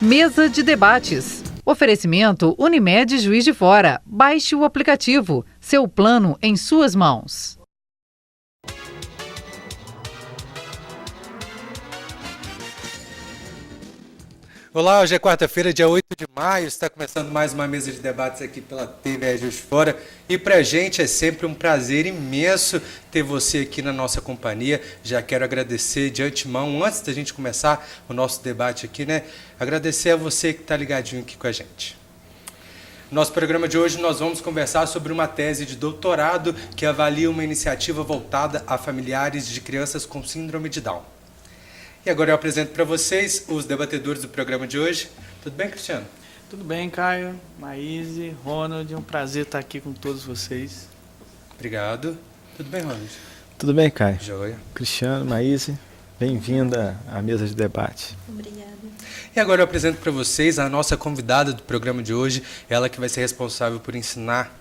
Mesa de debates. Oferecimento Unimed Juiz de Fora. Baixe o aplicativo. Seu plano em suas mãos. Olá, hoje é quarta-feira, dia 8 de maio, está começando mais uma mesa de debates aqui pela TV Juiz de Fora e para a gente é sempre um prazer imenso ter você aqui na nossa companhia. Já quero agradecer de antemão, antes da gente começar o nosso debate aqui, agradecer a você que está ligadinho aqui com a gente. No nosso programa de hoje nós vamos conversar sobre uma tese de doutorado que avalia uma iniciativa voltada a familiares de crianças com síndrome de Down. E agora eu apresento para vocês os debatedores do programa de hoje. Tudo bem, Cristiano? Tudo bem, Caio, Maíse, Ronald. É um prazer estar aqui com todos vocês. Obrigado. Tudo bem, Ronald? Tudo bem, Caio? Joia. Cristiano, Maíse, bem-vinda à mesa de debate. Obrigada. E agora eu apresento para vocês a nossa convidada do programa de hoje, ela que vai ser responsável por ensinar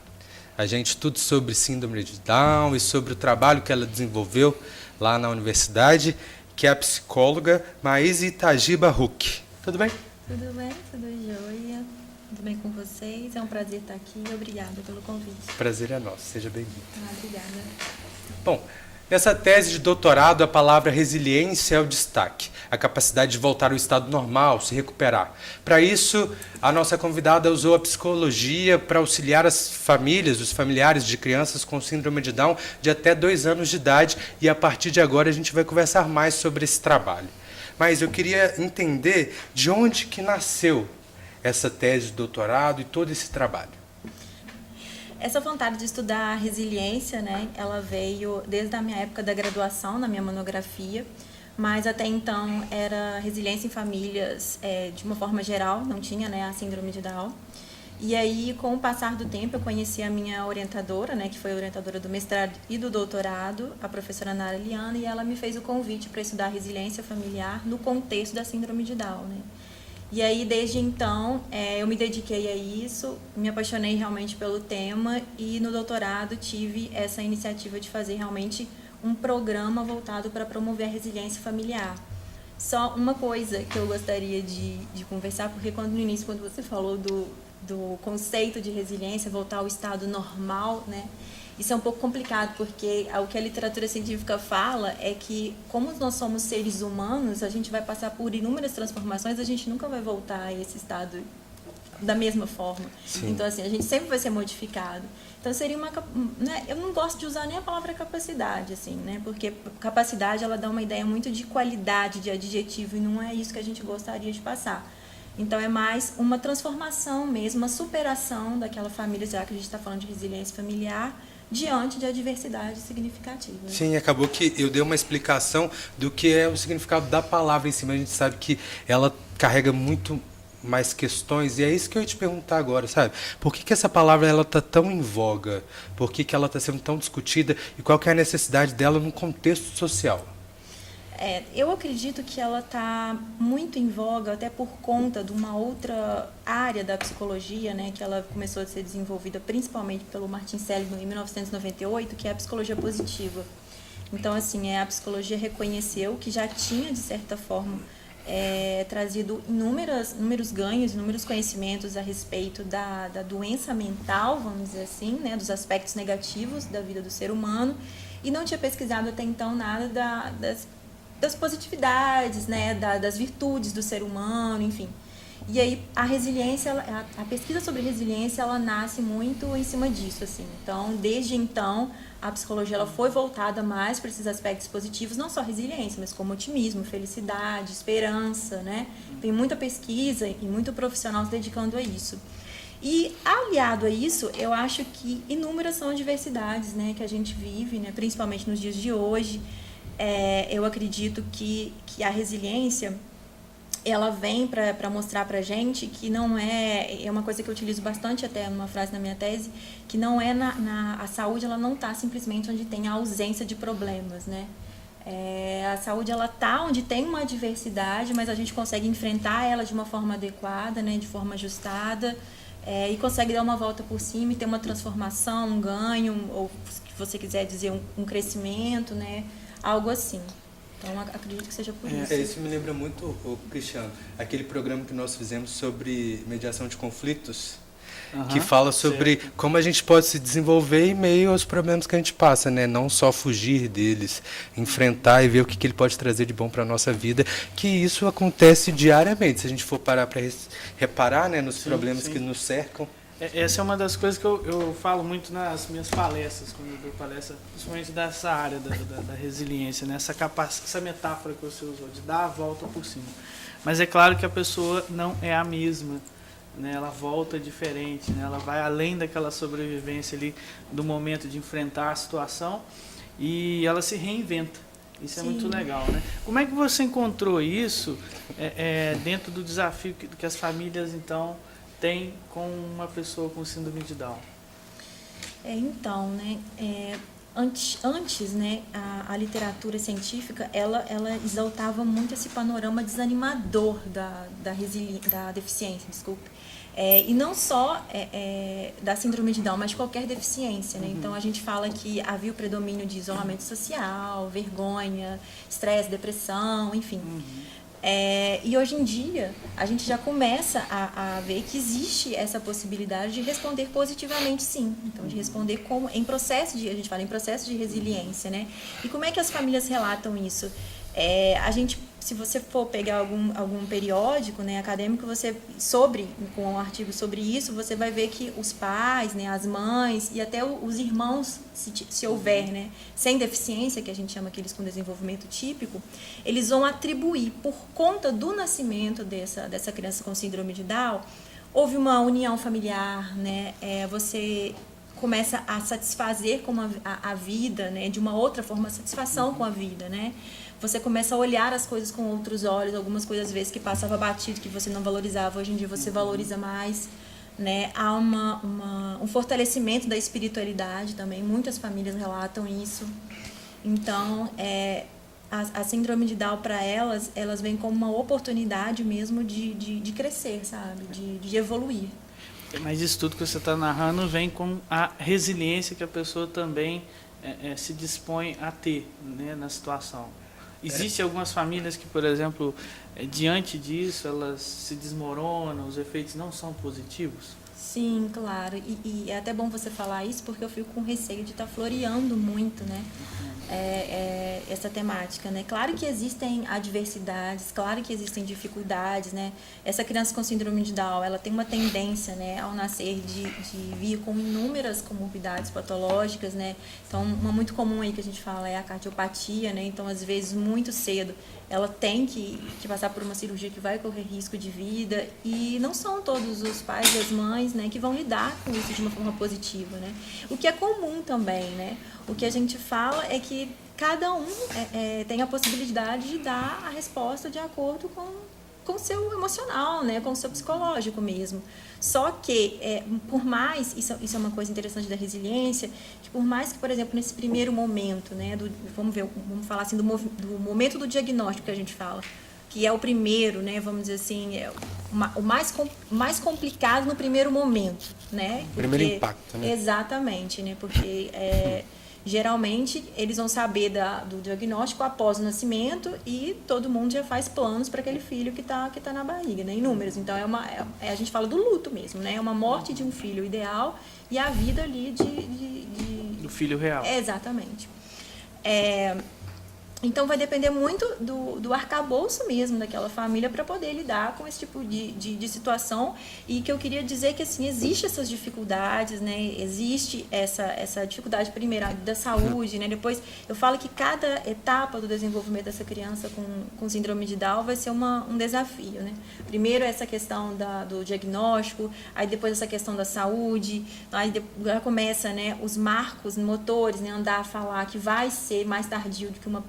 a gente tudo sobre síndrome de Down e sobre o trabalho que ela desenvolveu lá na universidade, que é a psicóloga Maíse Tajiba Huck. Tudo bem? Tudo bem, tudo jóia. Tudo bem com vocês? É um prazer estar aqui. Obrigada pelo convite. Prazer é nosso, seja bem-vindo. Obrigada. Bom, nessa tese de doutorado, a palavra resiliência é o destaque, a capacidade de voltar ao estado normal, se recuperar. Para isso, a nossa convidada usou a psicologia para auxiliar as famílias, os familiares de crianças com síndrome de Down de até 2 anos de idade, e a partir de agora a gente vai conversar mais sobre esse trabalho. Mas eu queria entender de onde que nasceu essa tese de doutorado e todo esse trabalho. Essa vontade de estudar resiliência, ela veio desde a minha época da graduação, na minha monografia, mas até então era resiliência em famílias de uma forma geral, não tinha a síndrome de Down. E aí, com o passar do tempo, eu conheci a minha orientadora, que foi a orientadora do mestrado e do doutorado, a professora Nara Liana, e ela me fez o convite para estudar resiliência familiar no contexto da síndrome de Down, E aí, desde então, eu me dediquei a isso, me apaixonei realmente pelo tema e no doutorado tive essa iniciativa de fazer realmente um programa voltado para promover a resiliência familiar. Só uma coisa que eu gostaria de conversar, porque no início, quando você falou do conceito de resiliência, voltar ao estado normal, isso é um pouco complicado, porque o que a literatura científica fala é que, como nós somos seres humanos, a gente vai passar por inúmeras transformações, a gente nunca vai voltar a esse estado da mesma forma. Sim. Então, assim, a gente sempre vai ser modificado. Então, seria uma... eu não gosto de usar nem a palavra capacidade, assim, porque capacidade, ela dá uma ideia muito de qualidade, de adjetivo, e não é isso que a gente gostaria de passar. Então, é mais uma transformação mesmo, uma superação daquela família, já que a gente está falando de resiliência familiar, diante de adversidades significativas. Sim, acabou que eu dei uma explicação do que é o significado da palavra em si, mas a gente sabe que ela carrega muito mais questões, e é isso que eu ia te perguntar agora, sabe? Por que essa palavra ela está tão em voga? Por que ela está sendo tão discutida? E qual que é a necessidade dela no contexto social? Eu acredito que ela está muito em voga até por conta de uma outra área da psicologia, que ela começou a ser desenvolvida principalmente pelo Martin Seligman em 1998, que é a psicologia positiva. Então, assim, a psicologia reconheceu que já tinha, de certa forma, trazido inúmeros ganhos, inúmeros conhecimentos a respeito da doença mental, vamos dizer assim, dos aspectos negativos da vida do ser humano, e não tinha pesquisado até então nada das positividades, das virtudes do ser humano, enfim. E aí a resiliência, a pesquisa sobre resiliência, ela nasce muito em cima disso, assim. Então, desde então, a psicologia ela foi voltada mais para esses aspectos positivos, não só resiliência, mas como otimismo, felicidade, esperança, Tem muita pesquisa e muito profissional se dedicando a isso. E, aliado a isso, eu acho que inúmeras são as diversidades, que a gente vive, principalmente nos dias de hoje. Eu acredito que a resiliência ela vem para mostrar para a gente que não é uma coisa que eu utilizo bastante até numa frase na minha tese, que não é a saúde ela não está simplesmente onde tem a ausência de problemas, a saúde ela está onde tem uma adversidade, mas a gente consegue enfrentar ela de uma forma adequada, de forma ajustada, e consegue dar uma volta por cima e ter uma transformação, um ganho, ou se você quiser dizer um crescimento, algo assim. Então, acredito que seja por isso. Isso me lembra muito, Cristiano, aquele programa que nós fizemos sobre mediação de conflitos, que fala sobre como a gente pode se desenvolver em meio aos problemas que a gente passa, né? Não só fugir deles, enfrentar e ver o que ele pode trazer de bom para a nossa vida, que isso acontece diariamente, se a gente for parar para reparar, né, nos problemas que nos cercam. Essa é uma das coisas que eu falo muito nas minhas palestras, quando eu dou palestra, principalmente dessa área da resiliência, né? Essa metáfora que você usou, de dar a volta por cima. Mas é claro que a pessoa não é a mesma, né? Ela volta diferente, né? Ela vai além daquela sobrevivência ali, do momento de enfrentar a situação, e ela se reinventa. Isso é muito legal, né? Como é que você encontrou isso dentro do desafio que as famílias, então, têm com uma pessoa com síndrome de Down? Então, né, antes, né, a literatura científica, ela exaltava muito esse panorama desanimador da deficiência, desculpe. E não só da síndrome de Down, mas de qualquer deficiência, né? Então, a gente fala que havia o predomínio de isolamento social, vergonha, estresse, depressão, enfim. E hoje em dia, a gente já começa a ver que existe essa possibilidade de responder positivamente, sim. Então, de responder a gente fala em processo de resiliência, né? E como é que as famílias relatam isso? Se você for pegar algum periódico, né, acadêmico, com um artigo sobre isso, você vai ver que os pais, né, as mães e até os irmãos, se houver, né, sem deficiência, que a gente chama aqueles com desenvolvimento típico, eles vão atribuir, por conta do nascimento dessa criança com síndrome de Down, houve uma união familiar, né, você começa a satisfazer com a vida, né, de uma outra forma, satisfação com a vida, né? Você começa a olhar as coisas com outros olhos, algumas coisas às vezes que passava batido, que você não valorizava, hoje em dia você valoriza mais, né? Há um fortalecimento da espiritualidade também, muitas famílias relatam isso. Então, a síndrome de Down, para elas vem como uma oportunidade mesmo de crescer, sabe? De evoluir. Mas isso tudo que você está narrando vem com a resiliência que a pessoa também se dispõe a ter, né, na situação. Existem algumas famílias que, por exemplo, diante disso, elas se desmoronam, os efeitos não são positivos? Sim, claro. E é até bom você falar isso, porque eu fico com receio de estar floreando muito, né? Essa temática, né? Claro que existem adversidades, claro que existem dificuldades, né? Essa criança com síndrome de Down, ela tem uma tendência, né, ao nascer de vir com inúmeras comorbidades patológicas, né? Então, uma muito comum aí que a gente fala é a cardiopatia, né? Então, às vezes, muito cedo, ela tem que passar por uma cirurgia que vai correr risco de vida, e não são todos os pais e as mães, né, que vão lidar com isso de uma forma positiva, né? O que é comum também, né? O que a gente fala é que cada um tem a possibilidade de dar a resposta de acordo com o seu emocional, né? Com o seu psicológico mesmo. Só que, por mais, isso é uma coisa interessante da resiliência, que por mais que, por exemplo, nesse primeiro momento, né, vamos falar assim, do momento do diagnóstico que a gente fala, que é o primeiro, né, vamos dizer assim, o mais complicado no primeiro momento, né? Primeiro impacto, né? Exatamente, né? Porque geralmente eles vão saber do diagnóstico após o nascimento, e todo mundo já faz planos para aquele filho que tá na barriga, né? Inúmeros. Então a gente fala do luto mesmo, né? É uma morte de um filho ideal e a vida ali do filho real. Exatamente. Então vai depender muito do arcabouço mesmo daquela família para poder lidar com esse tipo de situação. E que eu queria dizer que, assim, existe essas dificuldades, né? Existe essa dificuldade primeira da saúde, né? Depois eu falo que cada etapa do desenvolvimento dessa criança com síndrome de Down vai ser um desafio, né? Primeiro essa questão do diagnóstico, aí depois essa questão da saúde, aí já começa, né, os marcos motores, né, andar, falar, que vai ser mais tardio do que uma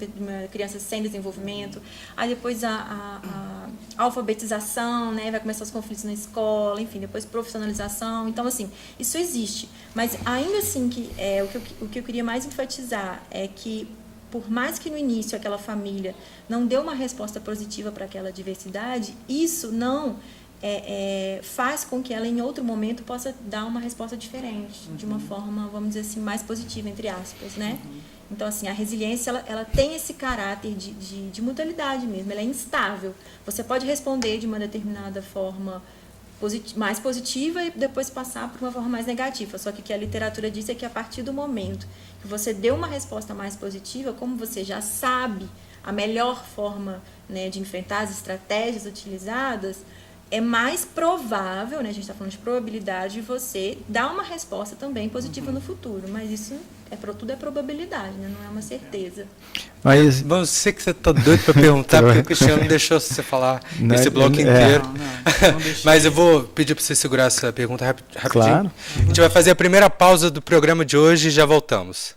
criança sem desenvolvimento. Aí depois a alfabetização, né, vai começar os conflitos na escola, enfim, depois profissionalização. Então, assim, isso existe. Mas ainda assim, o que eu queria mais enfatizar é que, por mais que no início aquela família não deu uma resposta positiva para aquela diversidade, isso não faz com que ela em outro momento possa dar uma resposta diferente, de uma forma, vamos dizer assim, mais positiva, entre aspas, né? Então, assim, a resiliência, ela tem esse caráter de mutualidade mesmo, ela é instável. Você pode responder de uma determinada forma mais positiva e depois passar por uma forma mais negativa. Só que o que a literatura diz é que a partir do momento que você deu uma resposta mais positiva, como você já sabe a melhor forma, né, de enfrentar as estratégias utilizadas, é mais provável, né, a gente está falando de probabilidade, de você dar uma resposta também positiva no futuro. Mas isso tudo é probabilidade, né, não é uma certeza. Mas Você que você tá doido para perguntar, porque o Cristiano não deixou você falar esse bloco inteiro. Não Mas eu vou pedir para você segurar essa pergunta rapidinho. Claro. A gente vai fazer a primeira pausa do programa de hoje e já voltamos.